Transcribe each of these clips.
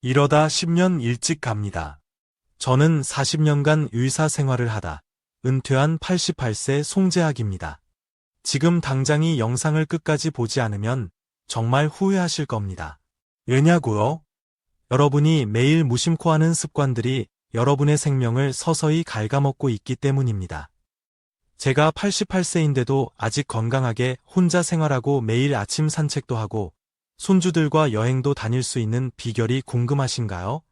이러다 10년 일찍 갑니다. 저는 40년간 의사 생활을 하다 은퇴한 88세 송재학입니다. 지금 당장 이 영상을 끝까지 보지 않으면 정말 후회하실 겁니다. 왜냐고요? 여러분이 매일 무심코 하는 습관들이 여러분의 생명을 서서히 갉아먹고 있기 때문입니다. 제가 88세인데도 아직 건강하게 혼자 생활하고 매일 아침 산책도 하고 손주들과 여행도 다닐 수 있는 비결이 궁금하신가요?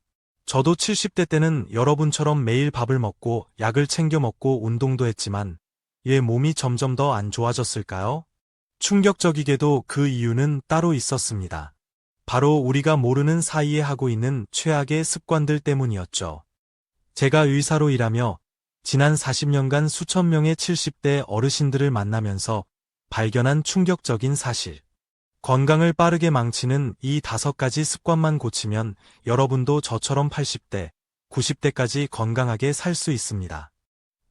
저도 70대 때는 여러분처럼 매일 밥을 먹고 약을 챙겨 먹고 운동도 했지만 왜 몸이 점점 더 안 좋아졌을까요? 충격적이게도 그 이유는 따로 있었습니다. 바로 우리가 모르는 사이에 하고 있는 최악의 습관들 때문이었죠. 제가 의사로 일하며 지난 40년간 수천 명의 70대 어르신들을 만나면서 발견한 충격적인 사실. 건강을 빠르게 망치는 이 5가지 습관만 고치면 여러분도 저처럼 80대, 90대까지 건강하게 살 수 있습니다.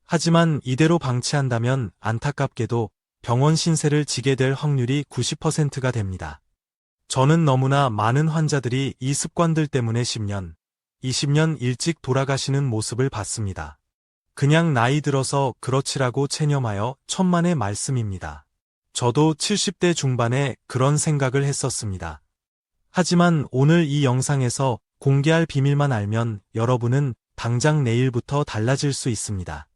하지만 이대로 방치한다면 안타깝게도 병원 신세를 지게 될 확률이 90%가 됩니다. 저는 너무나 많은 환자들이 이 습관들 때문에 10년, 20년 일찍 돌아가시는 모습을 봤습니다. 그냥 나이 들어서 그렇지라고 체념하여 천만의 말씀입니다. 저도 70대 중반에 그런 생각을 했었습니다. 하지만 오늘 이 영상에서 공개할 비밀만 알면 여러분은 당장 내일부터 달라질 수 있습니다.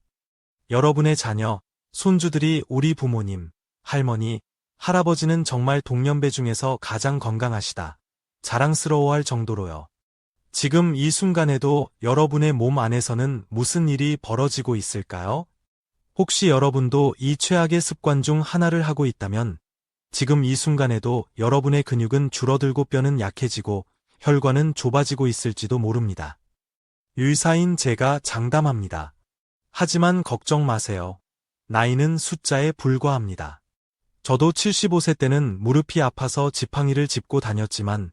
여러분의 자녀, 손주들이 우리 부모님, 할머니, 할아버지는 정말 동년배 중에서 가장 건강하시다. 자랑스러워할 정도로요. 지금 이 순간에도 여러분의 몸 안에서는 무슨 일이 벌어지고 있을까요? 혹시 여러분도 이 최악의 습관 중 하나를 하고 있다면 지금 이 순간에도 여러분의 근육은 줄어들고 뼈는 약해지고 혈관은 좁아지고 있을지도 모릅니다. 의사인 제가 장담합니다. 하지만 걱정 마세요. 나이는 숫자에 불과합니다. 저도 75세 때는 무릎이 아파서 지팡이를 짚고 다녔지만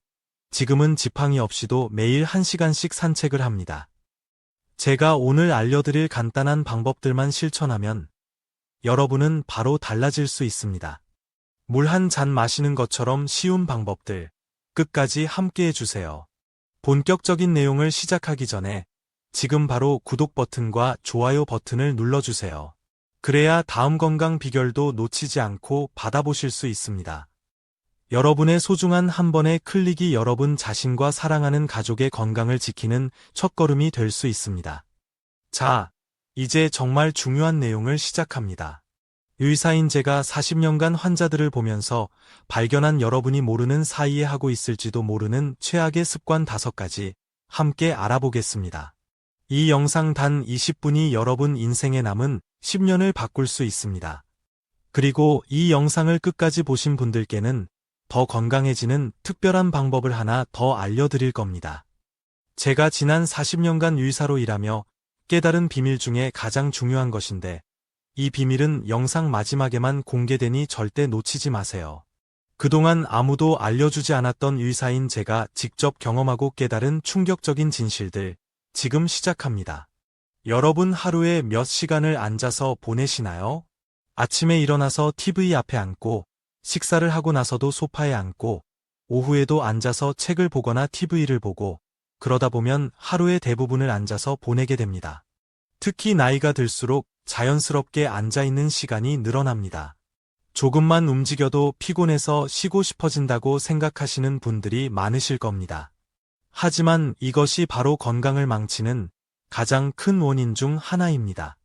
지금은 지팡이 없이도 매일 1시간씩 산책을 합니다. 제가 오늘 알려드릴 간단한 방법들만 실천하면 여러분은 바로 달라질 수 있습니다. 물 한 잔 마시는 것처럼 쉬운 방법들 끝까지 함께 해주세요. 본격적인 내용을 시작하기 전에 지금 바로 구독 버튼과 좋아요 버튼을 눌러주세요. 그래야 다음 건강 비결도 놓치지 않고 받아보실 수 있습니다. 여러분의 소중한 한 번의 클릭이 여러분 자신과 사랑하는 가족의 건강을 지키는 첫걸음이 될 수 있습니다. 자, 이제 정말 중요한 내용을 시작합니다. 의사인 제가 40년간 환자들을 보면서 발견한 여러분이 모르는 사이에 하고 있을지도 모르는 최악의 습관 5가지 함께 알아보겠습니다. 이 영상 단 20분이 여러분 인생에 남은 10년을 바꿀 수 있습니다. 그리고 이 영상을 끝까지 보신 분들께는 더 건강해지는 특별한 방법을 하나 더 알려드릴 겁니다. 제가 지난 40년간 의사로 일하며 깨달은 비밀 중에 가장 중요한 것인데 이 비밀은 영상 마지막에만 공개되니 절대 놓치지 마세요. 그동안 아무도 알려주지 않았던 의사인 제가 직접 경험하고 깨달은 충격적인 진실들 지금 시작합니다. 여러분 하루에 몇 시간을 앉아서 보내시나요? 아침에 일어나서 TV 앞에 앉고 식사를 하고 나서도 소파에 앉고 오후에도 앉아서 책을 보거나 TV를 보고 그러다 보면 하루의 대부분을 앉아서 보내게 됩니다. 특히 나이가 들수록 자연스럽게 앉아있는 시간이 늘어납니다. 조금만 움직여도 피곤해서 쉬고 싶어진다고 생각하시는 분들이 많으실 겁니다. 하지만 이것이 바로 건강을 망치는 가장 큰 원인 중 하나입니다.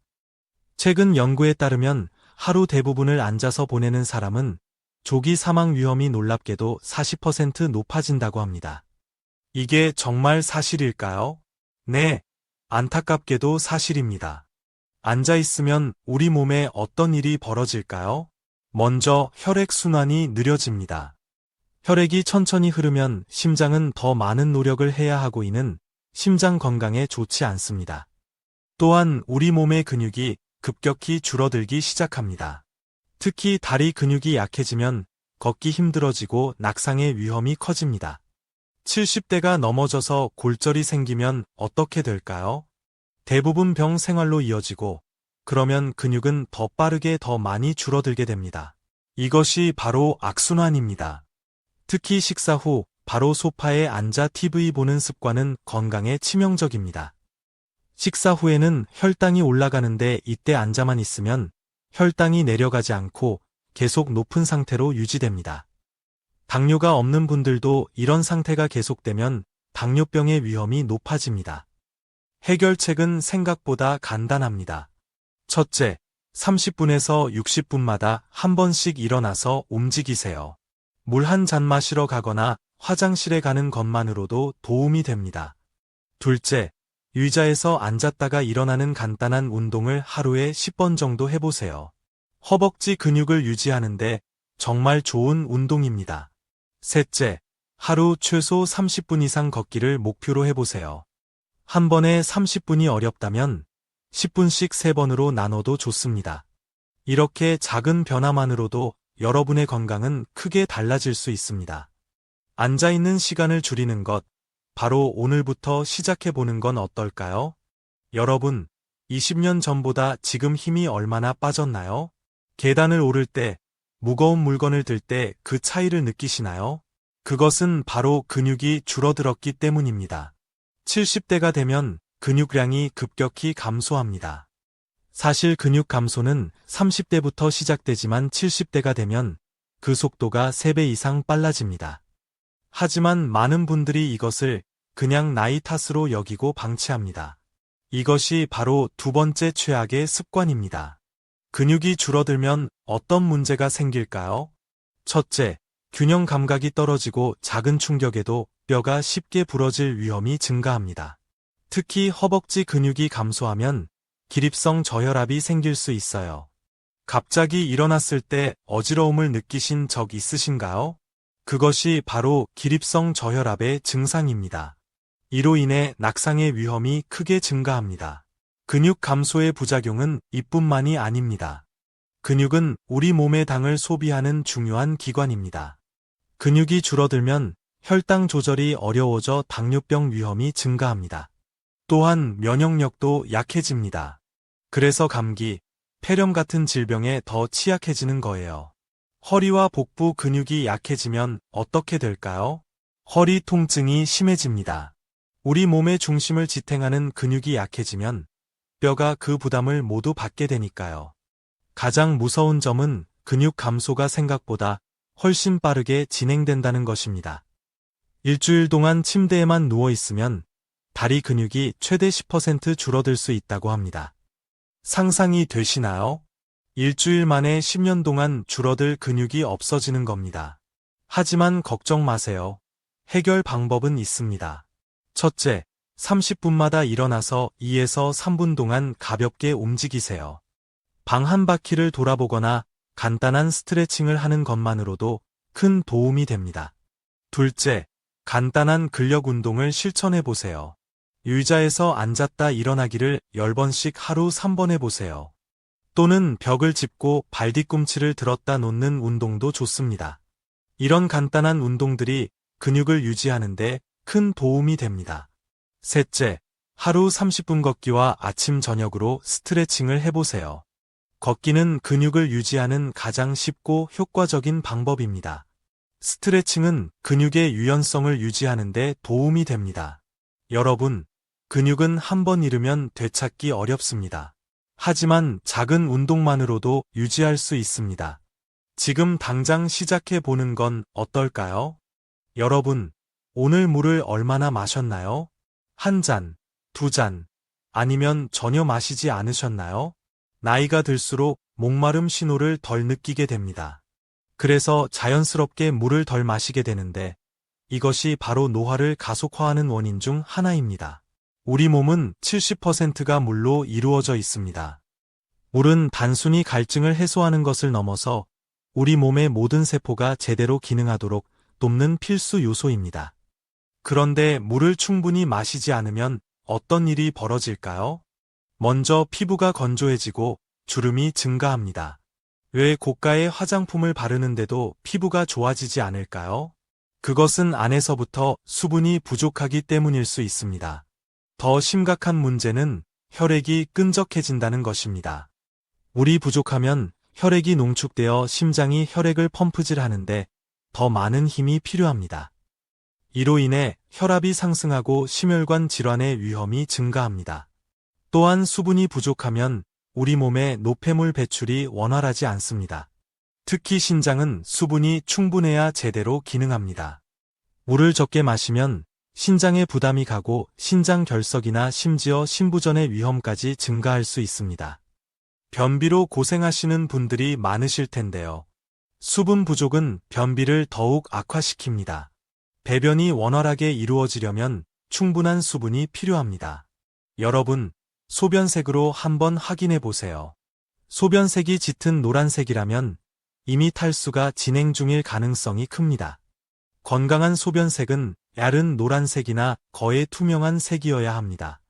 최근 연구에 따르면 하루 대부분을 앉아서 보내는 사람은 조기 사망 위험이 놀랍게도 40% 높아진다고 합니다. 이게 정말 사실일까요? 네, 안타깝게도 사실입니다. 앉아있으면 우리 몸에 어떤 일이 벌어질까요? 먼저 혈액순환이 느려집니다. 혈액이 천천히 흐르면 심장은 더 많은 노력을 해야 하고 이는 심장 건강에 좋지 않습니다. 또한 우리 몸의 근육이 급격히 줄어들기 시작합니다. 특히 다리 근육이 약해지면 걷기 힘들어지고 낙상의 위험이 커집니다. 70대가 넘어져서 골절이 생기면 어떻게 될까요? 대부분 병 생활로 이어지고 그러면 근육은 더 빠르게 더 많이 줄어들게 됩니다. 이것이 바로 악순환입니다. 특히 식사 후 바로 소파에 앉아 TV 보는 습관은 건강에 치명적입니다. 식사 후에는 혈당이 올라가는데 이때 앉아만 있으면 혈당이 내려가지 않고 계속 높은 상태로 유지됩니다. 당뇨가 없는 분들도 이런 상태가 계속되면 당뇨병의 위험이 높아집니다. 해결책은 생각보다 간단합니다. 첫째, 30분에서 60분마다 한 번씩 일어나서 움직이세요. 물 한 잔 마시러 가거나 화장실에 가는 것만으로도 도움이 됩니다. 둘째, 의자에서 앉았다가 일어나는 간단한 운동을 하루에 10번 정도 해보세요. 허벅지 근육을 유지하는데 정말 좋은 운동입니다. 셋째, 하루 최소 30분 이상 걷기를 목표로 해보세요. 한 번에 30분이 어렵다면 10분씩 3번으로 나눠도 좋습니다. 이렇게 작은 변화만으로도 여러분의 건강은 크게 달라질 수 있습니다. 앉아있는 시간을 줄이는 것, 바로 오늘부터 시작해보는 건 어떨까요? 여러분, 20년 전보다 지금 힘이 얼마나 빠졌나요? 계단을 오를 때, 무거운 물건을 들 때 그 차이를 느끼시나요? 그것은 바로 근육이 줄어들었기 때문입니다. 70대가 되면 근육량이 급격히 감소합니다. 사실 근육 감소는 30대부터 시작되지만 70대가 되면 그 속도가 3배 이상 빨라집니다. 하지만 많은 분들이 이것을 그냥 나이 탓으로 여기고 방치합니다. 이것이 바로 두 번째 최악의 습관입니다. 근육이 줄어들면 어떤 문제가 생길까요? 첫째, 균형 감각이 떨어지고 작은 충격에도 뼈가 쉽게 부러질 위험이 증가합니다. 특히 허벅지 근육이 감소하면 기립성 저혈압이 생길 수 있어요. 갑자기 일어났을 때 어지러움을 느끼신 적 있으신가요? 그것이 바로 기립성 저혈압의 증상입니다. 이로 인해 낙상의 위험이 크게 증가합니다. 근육 감소의 부작용은 이뿐만이 아닙니다. 근육은 우리 몸의 당을 소비하는 중요한 기관입니다. 근육이 줄어들면 혈당 조절이 어려워져 당뇨병 위험이 증가합니다. 또한 면역력도 약해집니다. 그래서 감기, 폐렴 같은 질병에 더 취약해지는 거예요. 허리와 복부 근육이 약해지면 어떻게 될까요? 허리 통증이 심해집니다. 우리 몸의 중심을 지탱하는 근육이 약해지면 뼈가 그 부담을 모두 받게 되니까요. 가장 무서운 점은 근육 감소가 생각보다 훨씬 빠르게 진행된다는 것입니다. 일주일 동안 침대에만 누워 있으면 다리 근육이 최대 10% 줄어들 수 있다고 합니다. 상상이 되시나요? 일주일 만에 10년 동안 줄어들 근육이 없어지는 겁니다. 하지만 걱정 마세요. 해결 방법은 있습니다. 첫째, 30분마다 일어나서 2에서 3분 동안 가볍게 움직이세요. 방 한 바퀴를 돌아보거나 간단한 스트레칭을 하는 것만으로도 큰 도움이 됩니다. 둘째, 간단한 근력 운동을 실천해 보세요. 의자에서 앉았다 일어나기를 10번씩 하루 3번 해보세요. 또는 벽을 짚고 발 뒤꿈치를 들었다 놓는 운동도 좋습니다. 이런 간단한 운동들이 근육을 유지하는데 큰 도움이 됩니다. 셋째, 하루 30분 걷기와 아침 저녁으로 스트레칭을 해보세요. 걷기는 근육을 유지하는 가장 쉽고 효과적인 방법입니다. 스트레칭은 근육의 유연성을 유지하는 데 도움이 됩니다. 여러분, 근육은 한 번 잃으면 되찾기 어렵습니다. 하지만 작은 운동만으로도 유지할 수 있습니다. 지금 당장 시작해 보는 건 어떨까요? 여러분, 오늘 물을 얼마나 마셨나요? 한 잔, 두 잔, 아니면 전혀 마시지 않으셨나요? 나이가 들수록 목마름 신호를 덜 느끼게 됩니다. 그래서 자연스럽게 물을 덜 마시게 되는데 이것이 바로 노화를 가속화하는 원인 중 하나입니다. 우리 몸은 70%가 물로 이루어져 있습니다. 물은 단순히 갈증을 해소하는 것을 넘어서 우리 몸의 모든 세포가 제대로 기능하도록 돕는 필수 요소입니다. 그런데 물을 충분히 마시지 않으면 어떤 일이 벌어질까요? 먼저 피부가 건조해지고 주름이 증가합니다. 왜 고가의 화장품을 바르는데도 피부가 좋아지지 않을까요? 그것은 안에서부터 수분이 부족하기 때문일 수 있습니다. 더 심각한 문제는 혈액이 끈적해진다는 것입니다. 물이 부족하면 혈액이 농축되어 심장이 혈액을 펌프질하는데 더 많은 힘이 필요합니다. 이로 인해 혈압이 상승하고 심혈관 질환의 위험이 증가합니다. 또한 수분이 부족하면 우리 몸의 노폐물 배출이 원활하지 않습니다. 특히 신장은 수분이 충분해야 제대로 기능합니다. 물을 적게 마시면 신장에 부담이 가고 신장 결석이나 심지어 심부전의 위험까지 증가할 수 있습니다. 변비로 고생하시는 분들이 많으실 텐데요. 수분 부족은 변비를 더욱 악화시킵니다. 배변이 원활하게 이루어지려면 충분한 수분이 필요합니다. 여러분, 소변색으로 한번 확인해 보세요. 소변색이 짙은 노란색이라면 이미 탈수가 진행 중일 가능성이 큽니다. 건강한 소변색은 얇은 노란색이나 거의 투명한 색이어야 합니다.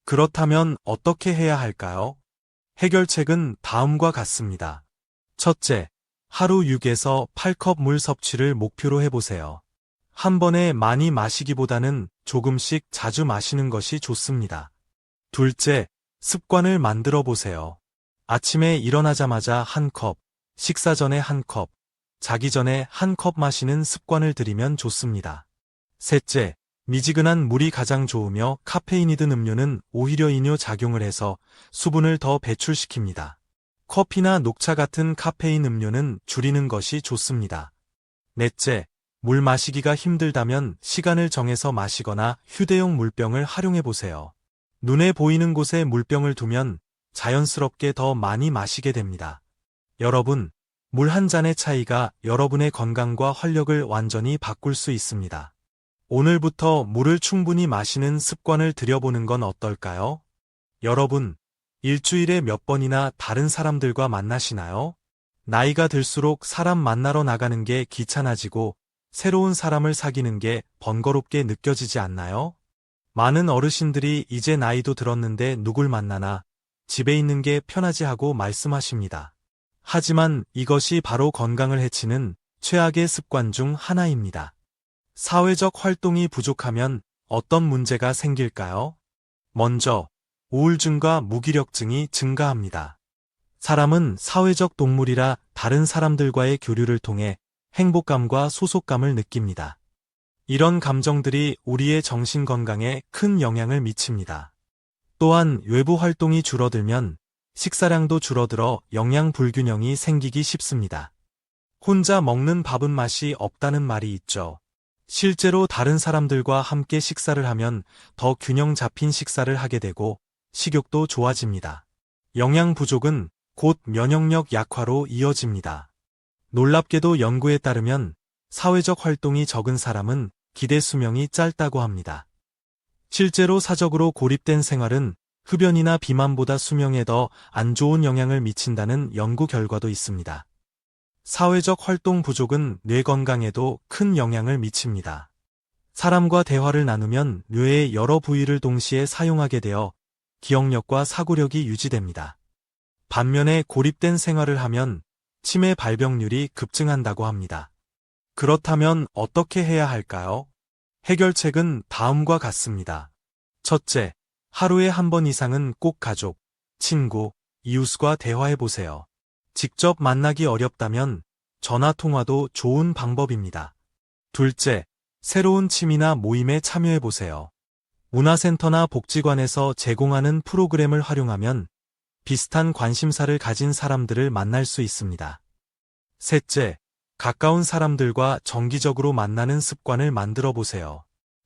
그렇다면 어떻게 해야 할까요? 해결책은 다음과 같습니다. 첫째, 하루 6에서 8컵 물 섭취를 목표로 해보세요. 한 번에 많이 마시기보다는 조금씩 자주 마시는 것이 좋습니다. 둘째, 습관을 만들어 보세요. 아침에 일어나자마자 한 컵, 식사 전에 한 컵, 자기 전에 한 컵 마시는 습관을 들이면 좋습니다. 셋째, 미지근한 물이 가장 좋으며 카페인이 든 음료는 오히려 이뇨 작용을 해서 수분을 더 배출시킵니다. 커피나 녹차 같은 카페인 음료는 줄이는 것이 좋습니다. 넷째, 물 마시기가 힘들다면 시간을 정해서 마시거나 휴대용 물병을 활용해 보세요. 눈에 보이는 곳에 물병을 두면 자연스럽게 더 많이 마시게 됩니다. 여러분, 물 한 잔의 차이가 여러분의 건강과 활력을 완전히 바꿀 수 있습니다. 오늘부터 물을 충분히 마시는 습관을 들여보는 건 어떨까요? 여러분, 일주일에 몇 번이나 다른 사람들과 만나시나요? 나이가 들수록 사람 만나러 나가는 게 귀찮아지고 새로운 사람을 사귀는 게 번거롭게 느껴지지 않나요? 많은 어르신들이 이제 나이도 들었는데 누굴 만나나 집에 있는 게 편하지 하고 말씀하십니다. 하지만 이것이 바로 건강을 해치는 최악의 습관 중 하나입니다. 사회적 활동이 부족하면 어떤 문제가 생길까요? 먼저, 우울증과 무기력증이 증가합니다. 사람은 사회적 동물이라 다른 사람들과의 교류를 통해 행복감과 소속감을 느낍니다. 이런 감정들이 우리의 정신 건강에 큰 영향을 미칩니다. 또한 외부 활동이 줄어들면 식사량도 줄어들어 영양 불균형이 생기기 쉽습니다. 혼자 먹는 밥은 맛이 없다는 말이 있죠. 실제로 다른 사람들과 함께 식사를 하면 더 균형 잡힌 식사를 하게 되고 식욕도 좋아집니다. 영양 부족은 곧 면역력 약화로 이어집니다. 놀랍게도 연구에 따르면 사회적 활동이 적은 사람은 기대 수명이 짧다고 합니다. 실제로 사적으로 고립된 생활은 흡연이나 비만보다 수명에 더 안 좋은 영향을 미친다는 연구 결과도 있습니다. 사회적 활동 부족은 뇌 건강에도 큰 영향을 미칩니다. 사람과 대화를 나누면 뇌의 여러 부위를 동시에 사용하게 되어 기억력과 사고력이 유지됩니다. 반면에 고립된 생활을 하면 치매 발병률이 급증한다고 합니다. 그렇다면 어떻게 해야 할까요? 해결책은 다음과 같습니다. 첫째, 하루에 한 번 이상은 꼭 가족, 친구, 이웃과 대화해보세요. 직접 만나기 어렵다면 전화통화도 좋은 방법입니다. 둘째, 새로운 취미나 모임에 참여해보세요. 문화센터나 복지관에서 제공하는 프로그램을 활용하면 비슷한 관심사를 가진 사람들을 만날 수 있습니다. 셋째, 가까운 사람들과 정기적으로 만나는 습관을 만들어 보세요.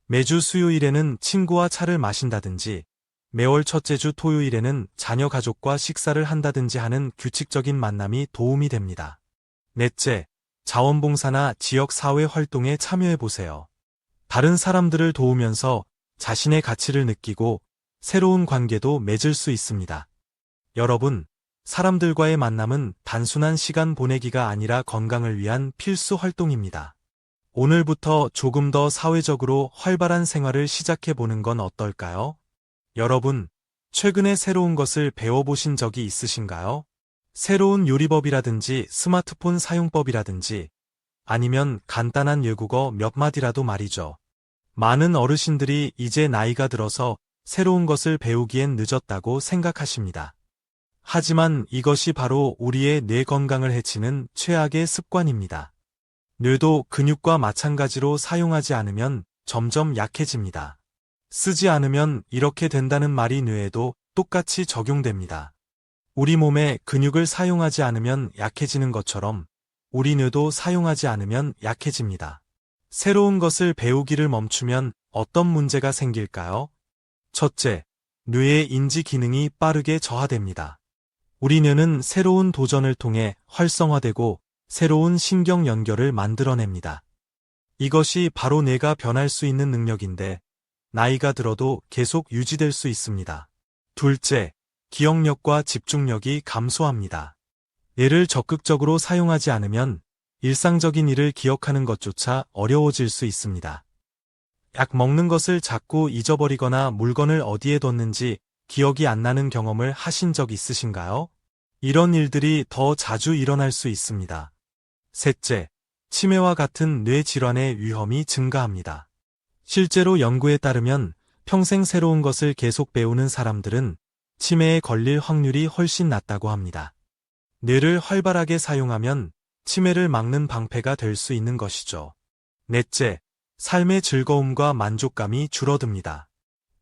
매주 수요일에는 친구와 차를 마신다든지, 매월 첫째 주 토요일에는 자녀 가족과 식사를 한다든지 하는 규칙적인 만남이 도움이 됩니다. 넷째, 자원봉사나 지역사회 활동에 참여해 보세요. 다른 사람들을 도우면서 자신의 가치를 느끼고 새로운 관계도 맺을 수 있습니다. 여러분, 사람들과의 만남은 단순한 시간 보내기가 아니라 건강을 위한 필수 활동입니다. 오늘부터 조금 더 사회적으로 활발한 생활을 시작해보는 건 어떨까요? 여러분, 최근에 새로운 것을 배워보신 적이 있으신가요? 새로운 요리법이라든지 스마트폰 사용법이라든지 아니면 간단한 외국어 몇 마디라도 말이죠. 많은 어르신들이 이제 나이가 들어서 새로운 것을 배우기엔 늦었다고 생각하십니다. 하지만 이것이 바로 우리의 뇌 건강을 해치는 최악의 습관입니다. 뇌도 근육과 마찬가지로 사용하지 않으면 점점 약해집니다. 쓰지 않으면 이렇게 된다는 말이 뇌에도 똑같이 적용됩니다. 우리 몸에 근육을 사용하지 않으면 약해지는 것처럼 우리 뇌도 사용하지 않으면 약해집니다. 새로운 것을 배우기를 멈추면 어떤 문제가 생길까요? 첫째, 뇌의 인지 기능이 빠르게 저하됩니다. 우리 뇌는 새로운 도전을 통해 활성화되고 새로운 신경 연결을 만들어냅니다. 이것이 바로 뇌가 변할 수 있는 능력인데 나이가 들어도 계속 유지될 수 있습니다. 둘째, 기억력과 집중력이 감소합니다. 뇌를 적극적으로 사용하지 않으면 일상적인 일을 기억하는 것조차 어려워질 수 있습니다. 약 먹는 것을 자꾸 잊어버리거나 물건을 어디에 뒀는지 기억이 안 나는 경험을 하신 적 있으신가요? 이런 일들이 더 자주 일어날 수 있습니다. 셋째, 치매와 같은 뇌 질환의 위험이 증가합니다. 실제로 연구에 따르면 평생 새로운 것을 계속 배우는 사람들은 치매에 걸릴 확률이 훨씬 낮다고 합니다. 뇌를 활발하게 사용하면 치매를 막는 방패가 될 수 있는 것이죠. 넷째, 삶의 즐거움과 만족감이 줄어듭니다.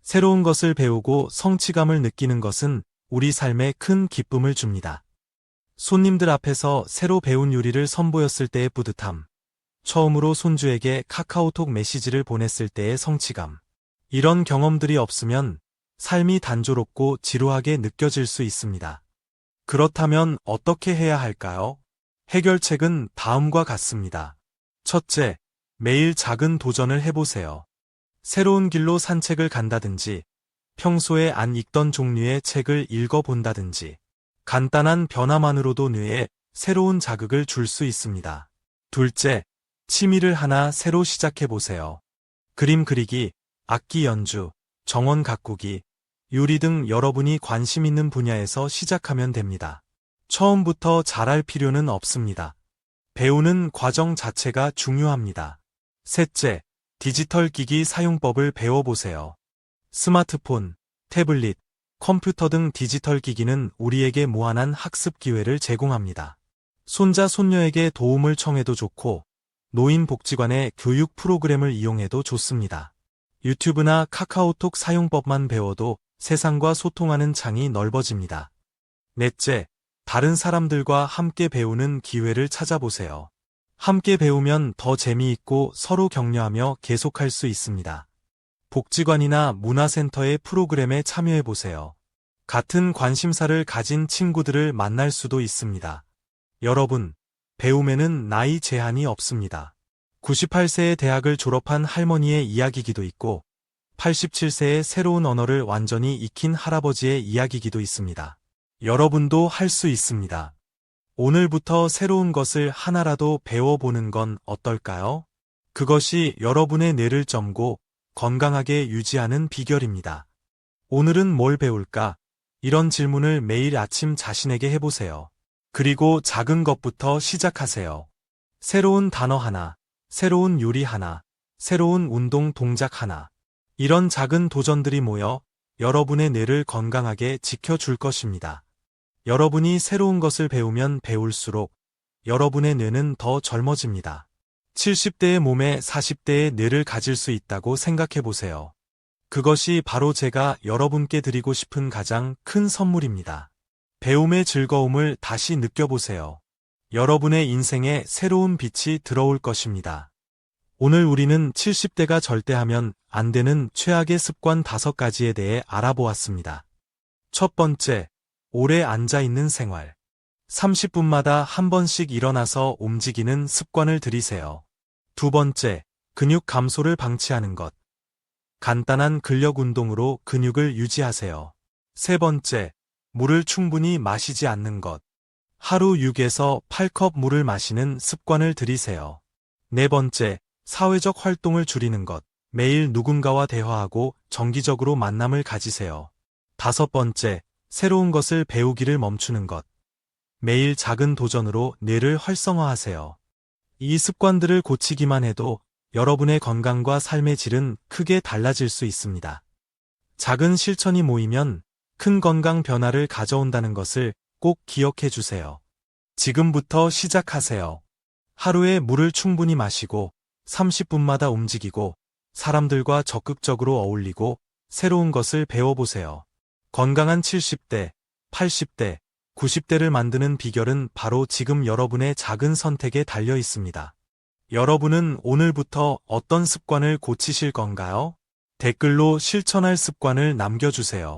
새로운 것을 배우고 성취감을 느끼는 것은 우리 삶에 큰 기쁨을 줍니다. 손님들 앞에서 새로 배운 요리를 선보였을 때의 뿌듯함, 처음으로 손주에게 카카오톡 메시지를 보냈을 때의 성취감, 이런 경험들이 없으면 삶이 단조롭고 지루하게 느껴질 수 있습니다. 그렇다면 어떻게 해야 할까요? 해결책은 다음과 같습니다. 첫째, 매일 작은 도전을 해보세요. 새로운 길로 산책을 간다든지, 평소에 안 읽던 종류의 책을 읽어본다든지, 간단한 변화만으로도 뇌에 새로운 자극을 줄 수 있습니다. 둘째, 취미를 하나 새로 시작해보세요. 그림 그리기, 악기 연주, 정원 가꾸기, 요리 등 여러분이 관심 있는 분야에서 시작하면 됩니다. 처음부터 잘할 필요는 없습니다. 배우는 과정 자체가 중요합니다. 셋째, 디지털 기기 사용법을 배워보세요. 스마트폰, 태블릿, 컴퓨터 등 디지털 기기는 우리에게 무한한 학습 기회를 제공합니다. 손자, 손녀에게 도움을 청해도 좋고, 노인복지관의 교육 프로그램을 이용해도 좋습니다. 유튜브나 카카오톡 사용법만 배워도 세상과 소통하는 창이 넓어집니다. 넷째, 다른 사람들과 함께 배우는 기회를 찾아보세요. 함께 배우면 더 재미있고 서로 격려하며 계속할 수 있습니다. 복지관이나 문화센터의 프로그램에 참여해보세요. 같은 관심사를 가진 친구들을 만날 수도 있습니다. 여러분, 배움에는 나이 제한이 없습니다. 98세의 대학을 졸업한 할머니의 이야기기도 있고 87세의 새로운 언어를 완전히 익힌 할아버지의 이야기기도 있습니다. 여러분도 할 수 있습니다. 오늘부터 새로운 것을 하나라도 배워보는 건 어떨까요? 그것이 여러분의 뇌를 쨘고 건강하게 유지하는 비결입니다. 오늘은 뭘 배울까? 이런 질문을 매일 아침 자신에게 해보세요. 그리고 작은 것부터 시작하세요. 새로운 단어 하나, 새로운 요리 하나, 새로운 운동 동작 하나. 이런 작은 도전들이 모여 여러분의 뇌를 건강하게 지켜줄 것입니다. 여러분이 새로운 것을 배우면 배울수록 여러분의 뇌는 더 젊어집니다. 70대의 몸에 40대의 뇌를 가질 수 있다고 생각해 보세요. 그것이 바로 제가 여러분께 드리고 싶은 가장 큰 선물입니다. 배움의 즐거움을 다시 느껴보세요. 여러분의 인생에 새로운 빛이 들어올 것입니다. 오늘 우리는 70대가 절대 하면 안 되는 최악의 습관 5가지에 대해 알아보았습니다. 첫 번째, 오래 앉아있는 생활. 30분마다 한 번씩 일어나서 움직이는 습관을 들이세요. 두 번째, 근육 감소를 방치하는 것. 간단한 근력 운동으로 근육을 유지하세요. 세 번째, 물을 충분히 마시지 않는 것. 하루 6에서 8컵 물을 마시는 습관을 들이세요. 네 번째, 사회적 활동을 줄이는 것. 매일 누군가와 대화하고 정기적으로 만남을 가지세요. 다섯 번째, 새로운 것을 배우기를 멈추는 것. 매일 작은 도전으로 뇌를 활성화하세요. 이 습관들을 고치기만 해도 여러분의 건강과 삶의 질은 크게 달라질 수 있습니다. 작은 실천이 모이면 큰 건강 변화를 가져온다는 것을 꼭 기억해 주세요. 지금부터 시작하세요. 하루에 물을 충분히 마시고 30분마다 움직이고 사람들과 적극적으로 어울리고 새로운 것을 배워보세요. 건강한 70대, 80대, 90대를 만드는 비결은 바로 지금 여러분의 작은 선택에 달려 있습니다. 여러분은 오늘부터 어떤 습관을 고치실 건가요? 댓글로 실천할 습관을 남겨주세요.